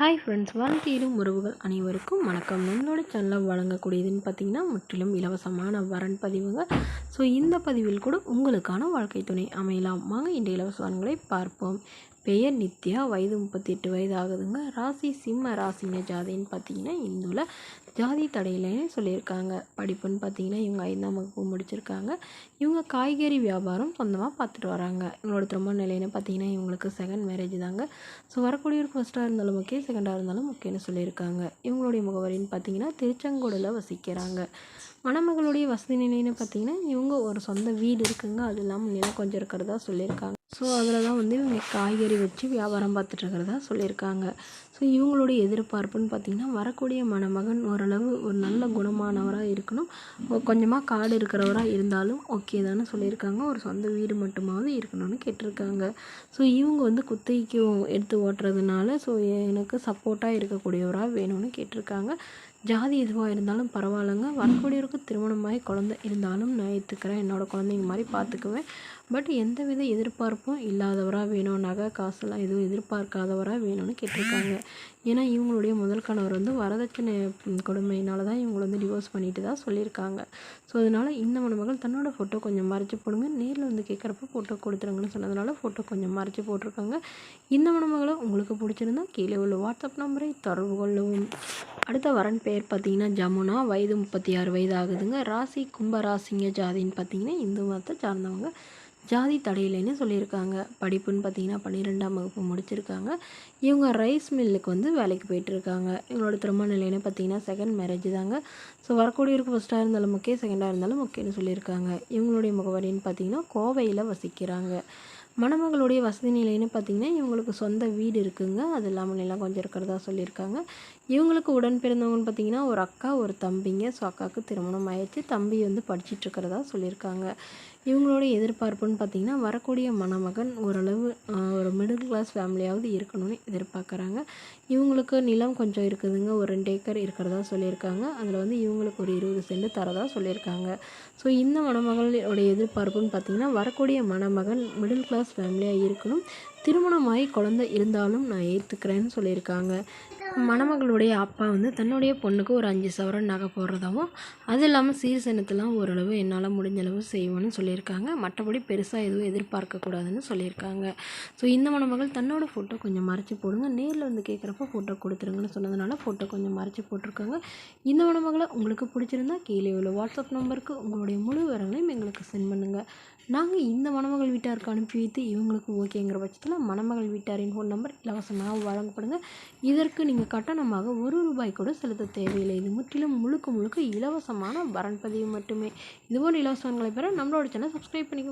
Hi friends, வாழ்க்கையிலும் உறவுகள் அனைவருக்கும் வணக்கம். நம்மளோட சேனலில் வழங்கக்கூடியதுன்னு பார்த்திங்கன்னா முற்றிலும் இலவசமான வரன் பதிவுங்க. ஸோ இந்த பதிவில் கூட உங்களுக்கான வாழ்க்கை துணை அமையலாம். வாங்க இந்த இலவச வரன்களை பார்ப்போம். பெயர் நித்யா, வயது 38 வயது ஆகுதுங்க. ராசி சிம்ம ராசிங்க. ஜாதின்னு பார்த்திங்கன்னா இந்துவில், ஜாதி தடையிலேயே சொல்லியிருக்காங்க. படிப்புன்னு பார்த்திங்கன்னா இவங்க 5ஆம் வகுப்பு முடிச்சிருக்காங்க. இவங்க காய்கறி வியாபாரம் சொந்தமாக பார்த்துட்டு வராங்க. இவங்களோட திருமண நிலைன்னு பார்த்திங்கன்னா இவங்களுக்கு செகண்ட் மேரேஜ் தாங்க. ஸோ வரக்கூடியவருக்கு ஃபஸ்ட்டாக இருந்தாலும் ஓகே, செகண்டாக இருந்தாலும் ஓகேன்னு சொல்லியிருக்காங்க. இவங்களுடைய முகவரின்னு பார்த்திங்கன்னா திருச்செங்கோடில் வசிக்கிறாங்க. மணமகளுடைய வசதி நிலைன்னு பார்த்திங்கன்னா இவங்க ஒரு சொந்த வீடு இருக்குங்க. அது இல்லாமல் நிலம் கொஞ்சம் இருக்கிறதா சொல்லியிருக்காங்க. ஸோ அதில் தான் இவங்க காய்கறி வச்சு வியாபாரம் பார்த்துட்ருக்கிறதா சொல்லியிருக்காங்க. ஸோ இவங்களுடைய எதிர்பார்ப்புன்னு பார்த்திங்கன்னா வரக்கூடிய மணமகன் ஓரளவு ஒரு நல்ல குணமானவராக இருக்கணும். கொஞ்சமாக காடு இருக்கிறவராக இருந்தாலும் ஓகே தானே சொல்லியிருக்காங்க. ஒரு சொந்த வீடு மட்டுமாவது இருக்கணும்னு கேட்டிருக்காங்க. ஸோ இவங்க குத்தகைக்கு எடுத்து ஓட்டுறதுனால ஸோ எனக்கு சப்போர்ட்டாக இருக்கக்கூடியவராக வேணும்னு கேட்டிருக்காங்க. ஜாதி எதுவாக இருந்தாலும் பரவாயில்லைங்க. வரக்கூடியவருக்கு திருமணமாகி குழந்தை இருந்தாலும் நான் ஏற்றுக்கிறேன். என்னோடய குழந்தைங்க மாதிரி பார்த்துக்குவேன். பட் எந்த வித எதிர்பார்ப்பும் இல்லாதவராக வேணும். நகை காசுலாம் எதுவும் எதிர்பார்க்காதவராக வேணும்னு கேட்டிருக்காங்க. ஏன்னா இவங்களுடைய முதல் கணவர் வரதட்சணை கொடுமையினால தான் இவங்களை டிவோர்ஸ் பண்ணிட்டு தான் சொல்லியிருக்காங்க. ஸோ அதனால் இந்த மணமகள் தன்னோட ஃபோட்டோ கொஞ்சம் மறைச்சி போடுங்க, நேரில் கேட்குறப்ப ஃபோட்டோ கொடுத்துருங்கன்னு சொன்னதுனால ஃபோட்டோ கொஞ்சம் மறைச்சி போட்டிருக்காங்க. இந்த மணமகளை உங்களுக்கு பிடிச்சிருந்தா கீழே உள்ள வாட்ஸ்அப் நம்பரை தொடர்பு கொள்ளவும். அடுத்த வரன் பேர் பார்த்திங்கன்னா ஜமுனா, வயது 36 வயது ஆகுதுங்க. ராசி கும்பராசிங்க. ஜாதின்னு பார்த்திங்கன்னா இந்து மதத்தை சார்ந்தவங்க. ஜாதி தடையிலேன்னு சொல்லியிருக்காங்க. படிப்புன்னு பார்த்திங்கன்னா 12ஆம் வகுப்பு முடிச்சிருக்காங்க. இவங்க ரைஸ் மில்லுக்கு வேலைக்கு போயிட்டுருக்காங்க. இவங்களோட திருமண நிலைன்னு பார்த்திங்கன்னா செகண்ட் மேரேஜ் தாங்க. ஸோ வரக்கூடியவருக்கு ஃபஸ்ட்டாக இருந்தாலும் ஓகே, செகண்டாக இருந்தாலும் ஓகேன்னு சொல்லியிருக்காங்க. இவங்களுடைய முகவரின்னு பார்த்திங்கன்னா கோவையில் வசிக்கிறாங்க. மணமகளுடைய வசதி நிலைன்னு பார்த்திங்கன்னா இவங்களுக்கு சொந்த வீடு இருக்குங்க. அது இல்லாமல் நிலம் கொஞ்சம் இருக்கிறதா சொல்லியிருக்காங்க. இவங்களுக்கு உடன் பிறந்தவங்கன்னு பார்த்திங்கன்னா ஒரு அக்கா ஒரு தம்பிங்க. ஸோ அக்காவுக்கு திருமணம் ஆயிடுச்சு, தம்பி படிச்சுட்டு இருக்கிறதா சொல்லியிருக்காங்க. இவங்களோட எதிர்பார்ப்புன்னு பார்த்திங்கன்னா வரக்கூடிய மணமகன் ஓரளவு ஒரு மிடில் கிளாஸ் ஃபேமிலியாவது இருக்கணும்னு எதிர்பார்க்குறாங்க. இவங்களுக்கு நிலம் கொஞ்சம் இருக்குதுங்க. ஒரு 2 ஏக்கர் இருக்கிறதா சொல்லியிருக்காங்க. அதில் இவங்களுக்கு ஒரு 20 சென்ட் தரதா சொல்லியிருக்காங்க. ஸோ இந்த மணமகளுடைய எதிர்பார்ப்புன்னு பார்த்திங்கன்னா வரக்கூடிய மணமகன் மிடில் கிளாஸ் ஃபேமிலியாக இருக்கணும். திருமணமாகி குழந்தை இருந்தாலும் நான் ஏற்றுக்கிறேன்னு சொல்லியிருக்காங்க. மணமகளுடைய அப்பா தன்னுடைய பொண்ணுக்கு ஒரு 5 சவரன் நகை போடுறதாகவும், அது இல்லாமல் சீர்சனத்தெல்லாம் ஓரளவு என்னால் முடிஞ்சளவு செய்வோன்னு சொல்லியிருக்காங்க. மற்றபடி பெருசாக எதுவும் எதிர்பார்க்கக்கூடாதுன்னு சொல்லியிருக்காங்க. ஸோ இந்த மணமகள் தன்னோட ஃபோட்டோ கொஞ்சம் மறைச்சி போடுங்க, நேரில் கேட்குறப்ப ஃபோட்டோ கொடுத்துருங்கன்னு சொன்னதுனால ஃபோட்டோ கொஞ்சம் மறைச்சி போட்டிருக்காங்க. இந்த மணமகளை உங்களுக்கு பிடிச்சிருந்தா கீழே உள்ள வாட்ஸ்அப் நம்பருக்கு உங்களுடைய முழு விவரங்களையும் எங்களுக்கு சென்ட் பண்ணுங்கள். நாங்கள் இந்த மணமகள் வீட்டாருக்கு அனுப்பி வைத்து இவங்களுக்கு ஓகேங்கிற பட்சத்தில் மணமகள் வீட்டாரின் ஃபோன் நம்பர் இலவசமாக வழங்கப்படுங்க. இதற்கு நீங்கள் கட்டணமாக ₹1 கூட செலுத்த தேவையில்லை. இது முற்றிலும் முழுக்க இலவசமான வரன் பதிவு மட்டுமே. இதுபோன்ற இலவசங்களை பெற நம்மளோட சேனல் சப்ஸ்கிரைப் பண்ணிக்கோங்க.